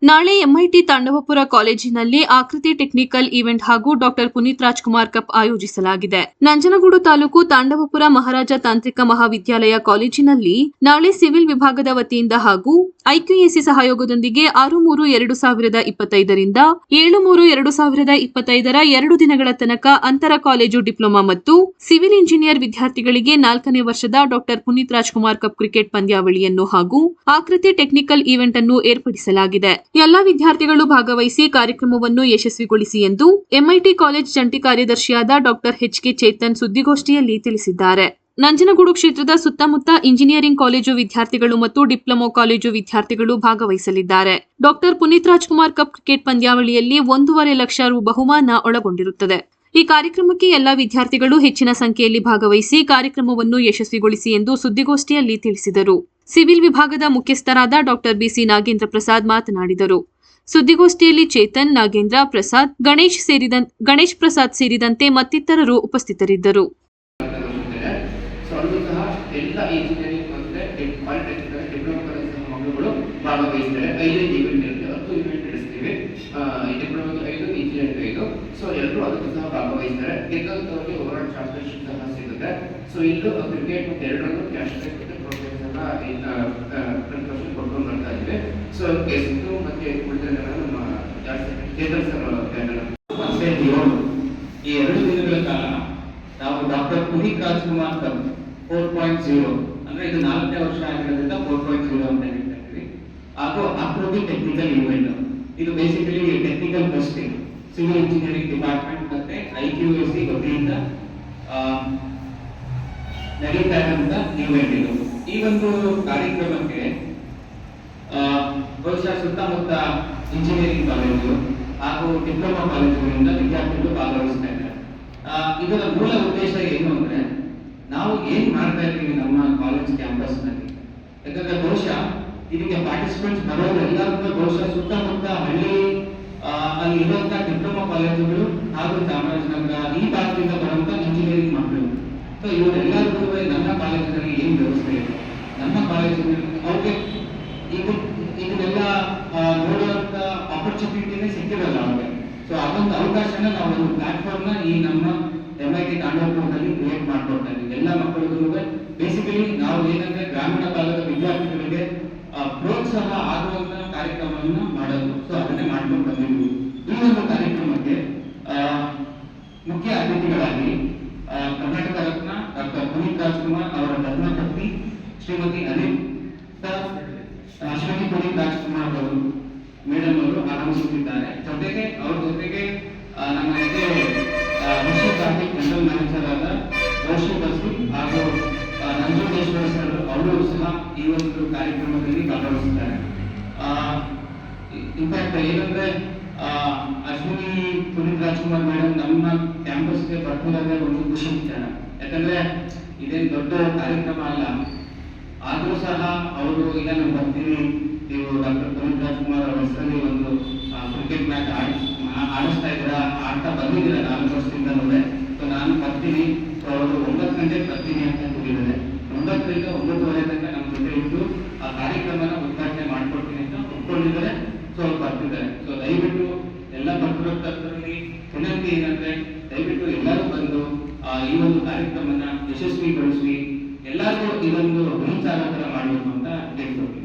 ನಾಳೆ ಎಂಐಟಿ ತಾಂಡವಪುರ ಕಾಲೇಜಿನಲ್ಲಿ ಆಕೃತಿ ಟೆಕ್ನಿಕಲ್ ಈವೆಂಟ್ ಹಾಗೂ ಡಾಕ್ಟರ್ ಪುನೀತ್ ರಾಜ್ಕುಮಾರ್ ಕಪ್ ಆಯೋಜಿಸಲಾಗಿದೆ. ನಂಜನಗೂಡು ತಾಲೂಕು ತಾಂಡವಪುರ ಮಹಾರಾಜ ತಾಂತ್ರಿಕ ಮಹಾವಿದ್ಯಾಲಯ ಕಾಲೇಜಿನಲ್ಲಿ ನಾಳೆ ಸಿವಿಲ್ ವಿಭಾಗದ ವತಿಯಿಂದ ಹಾಗೂ ಐಕ್ಯೂಎಸಿ ಸಹಯೋಗದೊಂದಿಗೆ 6-3-2025 ರಿಂದ 7-3-2025 2 ದಿನಗಳ ತನಕ ಅಂತರ ಕಾಲೇಜು ಡಿಪ್ಲೊಮಾ ಮತ್ತು ಸಿವಿಲ್ ಇಂಜಿನಿಯರ್ ವಿದ್ಯಾರ್ಥಿಗಳಿಗೆ 4ನೇ ವರ್ಷದ doctor Puneeth Rajkumar cup cricket ಪಂದ್ಯಾವಳಿಯನ್ನು ಹಾಗೂ ಆಕೃತಿ ಟೆಕ್ನಿಕಲ್ ಈವೆಂಟ್ ಅನ್ನು ಏರ್ಪಡಿಸಲಾಗಿದೆ. ಎಲ್ಲಾ ವಿದ್ಯಾರ್ಥಿಗಳು ಭಾಗವಹಿಸಿ ಕಾರ್ಯಕ್ರಮವನ್ನು ಯಶಸ್ವಿಗೊಳಿಸಿ ಎಂದು ಎಂಐಟಿ ಕಾಲೇಜ್ ಜಂಟಿ ಕಾರ್ಯದರ್ಶಿಯಾದ ಡಾಕ್ಟರ್ ಎಚ್.ಕೆ. ಚೇತನ್ ಸುದ್ದಿಗೋಷ್ಠಿಯಲ್ಲಿ ತಿಳಿಸಿದ್ದಾರೆ. ನಂಜನಗೂಡು ಕ್ಷೇತ್ರದ ಸುತ್ತಮುತ್ತ ಇಂಜಿನಿಯರಿಂಗ್ ಕಾಲೇಜು ವಿದ್ಯಾರ್ಥಿಗಳು ಮತ್ತು ಡಿಪ್ಲೊಮಾ ಕಾಲೇಜು ವಿದ್ಯಾರ್ಥಿಗಳು ಭಾಗವಹಿಸಲಿದ್ದಾರೆ. Doctor Puneeth Rajkumar cup cricket ಪಂದ್ಯಾವಳಿಯಲ್ಲಿ 1.5 ಲಕ್ಷ ರು ಬಹುಮಾನ ಒಳಗೊಂಡಿರುತ್ತದೆ. ಈ ಕಾರ್ಯಕ್ರಮಕ್ಕೆ ಎಲ್ಲಾ ವಿದ್ಯಾರ್ಥಿಗಳು ಹೆಚ್ಚಿನ ಸಂಖ್ಯೆಯಲ್ಲಿ ಭಾಗವಹಿಸಿ ಕಾರ್ಯಕ್ರಮವನ್ನು ಯಶಸ್ವಿಗೊಳಿಸಿ ಎಂದು ಸುದ್ದಿಗೋಷ್ಠಿಯಲ್ಲಿ ತಿಳಿಸಿದರು. ಸಿವಿಲ್ ವಿಭಾಗದ ಮುಖ್ಯಸ್ಥರಾದ ಡಾಕ್ಟರ್ ಬಿಸಿ ನಾಗೇಂದ್ರ ಪ್ರಸಾದ್ ಮಾತನಾಡಿದರು. ಸುದ್ದಿಗೋಷ್ಠಿಯಲ್ಲಿ ಚೇತನ್, ನಾಗೇಂದ್ರ ಪ್ರಸಾದ್, ಗಣೇಶ್ ಪ್ರಸಾದ್ ಸೇರಿದಂತೆ ಮತ್ತಿತರರು ಉಪಸ್ಥಿತರಿದ್ದರು. ಎಲ್ಲರೂ ಅದಕ್ಕೂ ಸಹ ಭಾಗವಹಿಸ್ತಾರೆ. ಗೆದ್ದವರಿಗೆ ಓವರಾಲ್ ಚಾಂಪಿಯನ್ಶಿಪ್ ಸಹ ಸಿಗುತ್ತೆ. ಸೊ ಇಲ್ಲೂ ಕ್ರಿಕೆಟ್ ಮತ್ತು ಎರಡರಲ್ಲೂ ಕ್ಯಾಶ್ ಪ್ರೈಸ್ ಮತ್ತು ಟ್ರೋಫಿಸ್ ಎಲ್ಲ ಪ್ರದರ್ಶನ ಕೊಡ್ಕೊಂಡು ಬರ್ತಾ ಇದ್ದೀವಿ. ಸೊ ಗೆದ್ದು ಮತ್ತೆ ಉಳಿದ ನಮ್ಮ ಚೇತನ್ ಸರ್ ಈ 2 ದಿನಗಳ ಕಾಲ ನಾವು ಡಾಕ್ಟರ್ ಪುನೀತ್ ರಾಜ್ಕುಮಾರ್ ಕಪ್ 4.0 ಅಂದ್ರೆ ಇದು 4ನೇ ವರ್ಷ ಆಗಿರೋದ್ರಿಂದ 4.0 ಅಂತ ಹೇಳ್ತಾ ಇದ್ದೀವಿ. ಹಾಗೂ ಆಕೃತಿ ಟೆಕ್ನಿಕಲ್ ಈವೆಂಟ್ ಇದು basically technical testing civil engineering department ಮತ್ತೆ ಐಕ್ಯೂಎಸಿ ವತಿಯಿಂದ ನಡೀತಾ ಇರುವಂತ ಈವೆಂಟ್ ಇದು. ಈ ಒಂದು ಕಾರ್ಯಕ್ರಮಕ್ಕೆ ಬಹುಶಃ ಸುತ್ತಮುತ್ತ ಇಂಜಿನಿಯರಿಂಗ್ ಕಾಲೇಜು ಹಾಗೂ ಡಿಪ್ಲೊಮಾ ಕಾಲೇಜುಗಳಿಂದ ವಿದ್ಯಾರ್ಥಿಗಳು ಭಾಗವಹಿಸ್ತಾ ಇದ್ದಾರೆ. ಇದರ ಮೂಲ ಉದ್ದೇಶ ಏನು ಅಂದ್ರೆ ನಾವು ಏನ್ ಮಾಡ್ತಾ ಇದ್ದೀವಿ ನಮ್ಮ ಕಾಲೇಜ್ ಕ್ಯಾಂಪಸ್ ನಲ್ಲಿ, ಯಾಕಂದ್ರೆ ಬಹುಶಃ ಇದಕ್ಕೆ ಪಾರ್ಟಿಸಿಪೆಂಟ್ಸ್ ಬರೋರು ಎಲ್ಲರೂ ಬಹುಶಃ ಸುತ್ತಮುತ್ತ ಹಳ್ಳಿ ಅಲ್ಲಿ ಇರುವಂತಹ ಡಿಪ್ಲೊಮಾ ಕಾಲೇಜುಗಳು ಹಾಗೂ ಚಾಮರಾಜನಗರ ಈ ಭಾಗದಿಂದ ಬರುವಂತ ಇಂಜಿನಿಯರಿಂಗ್ ಮಕ್ಕಳು. ಸೊ ಇವರೆಲ್ಲರಿಗೂ ನನ್ನ ಕಾಲೇಜಿನಲ್ಲಿ ಏನ್ ವ್ಯವಸ್ಥೆ ಇದೆ, ನಮ್ಮ ಕಾಲೇಜಿನಲ್ಲಿ ಅವ್ರಿಗೆ ಇದನ್ನೆಲ್ಲ ನೋಡುವಂತ ಆಪರ್ಚುನಿಟಿನೇ ಸಿಕ್ಕಿರಲ್ಲ ಅವ್ರಿಗೆ. ಸೊ ಅದೊಂದು ಅವಕಾಶನ ನಾವು ಒಂದು ಪ್ಲಾಟ್ಫಾರ್ಮ್ ನ ಈ ನಮ್ಮ ಎಂಐಟಿ ತಾಂಡವಪುರದಲ್ಲಿ ಕ್ರಿಯೇಟ್ ಮಾಡ್ಕೊಡ್ತಾ ಇದ್ದೀವಿ. ಎಲ್ಲ ಮಕ್ಕಳಿಗೂ ಬೇಸಿಕಲಿ ನಾವು ಏನಂದ್ರೆ ಗ್ರಾಮೀಣ ಭಾಗದ ವಿದ್ಯಾರ್ಥಿಗಳಿಗೆ ಪ್ರೋತ್ಸಾಹ ಆಗುವಂತ ಕಾರ್ಯಕ್ರಮವನ್ನು ಮಾಡೋದು. ಸೊ ಅದನ್ನೇ ಮಾಡ್ಕೊಂಡು ಬಂದಿದ್ವಿ. ಈ ಒಂದು ಕಾರ್ಯಕ್ರಮಕ್ಕೆ ಮುಖ್ಯ ಅತಿಥಿಗಳಾಗಿ ಕರ್ನಾಟಕ ರತ್ನ ಡಾಕ್ಟರ್ ಪುನೀತ್ ರಾಜ್ಕುಮಾರ್ ಅವರ ಧರ್ಮಪತ್ನಿ ಶ್ರೀಮತಿ ಅಶ್ವಿನಿ ಪುನೀತ್ ರಾಜ್ಕುಮಾರ್ ಅವರು ಮೇಡಮ್ ಅವರು ಆಗಮಿಸುತ್ತಿದ್ದಾರೆ. ಜೊತೆಗೆ ಅವ್ರ ಜೊತೆಗೆ ನಮ್ಮ ಜನರಲ್ ಮ್ಯಾನೇಜರ್ ಆದ ರೋಷಿ ಬಸ್ರಿ ಹಾಗೂ ನಂಜುಂಡೇಶ್ವರ ಸರ್ ಅವರು ಸಹ ಈ ಒಂದು ಕಾರ್ಯಕ್ರಮದಲ್ಲಿ ಭಾಗವಹಿಸುತ್ತಾರೆ. ಇನ್ಫ್ಯಾಕ್ಟ್ ಏನಂದ್ರೆ ಅಶ್ವಿನಿ ಪುನೀತ್ ರಾಜ್ಕುಮಾರ್ ಮೇಡಮ್ ನಮ್ಮ ಕ್ಯಾಂಪಸ್ಗೆ ಬರ್ತಿರೋದೇ ಒಂದು ಖುಷಿ ವಿಚಾರ. ಯಾಕಂದ್ರೆ ಇದೇನು ದೊಡ್ಡ ಕಾರ್ಯಕ್ರಮ ಅಲ್ಲ, ಆದ್ರೂ ಸಹ ಅವರು ಈಗ ನಾವು ಬರ್ತೀವಿ, ನೀವು ಡಾಕ್ಟರ್ ಪುನೀತ್ ರಾಜ್ಕುಮಾರ್ ಅವರ ಹೆಸರಲ್ಲಿ ಒಂದು ಕ್ರಿಕೆಟ್ ಮ್ಯಾಚ್ ಆಡಿಸ್ತಾ ಇದ್ದೀರಾ, ಆಡ್ತಾ ಬಂದಿದ್ದೀರಾ 4 ವರ್ಷದಿಂದ ನೋಡೆ. ಸೊ ನಾನು ಬರ್ತೀನಿ, ಸೊ ಅವರು 9 ಗಂಟೆಗೆ ಬರ್ತೀನಿ ಅಂತ ಹೇಳಿದ್ದಾರೆ. 9 ರಿಂದ 9:30 ತನಕ ನಮ್ಮ ಜೊತೆ ಇದ್ದು ಆ ಕಾರ್ಯಕ್ರಮನ ಉದ್ಘಾಟನೆ ಮಾಡ್ಕೊಡ್ತೀನಿ ಅಂತ ಒಪ್ಕೊಂಡಿದ್ದಾರೆ. ಸೊ ಅವ್ರು ಬರ್ತಿದ್ದಾರೆ. ಸೊ ದಯವಿಟ್ಟು ಎಲ್ಲ ಬರ್ತಿರೋದ್ರಲ್ಲಿ ವಿನಂತಿ ಏನಂದ್ರೆ ದಯವಿಟ್ಟು ಎಲ್ಲರೂ ಬಂದು ಈ ಒಂದು ಕಾರ್ಯಕ್ರಮನ ಯಶಸ್ವಿಗೊಳಿಸಿ ಎಲ್ಲರೂ ಈ ಒಂದು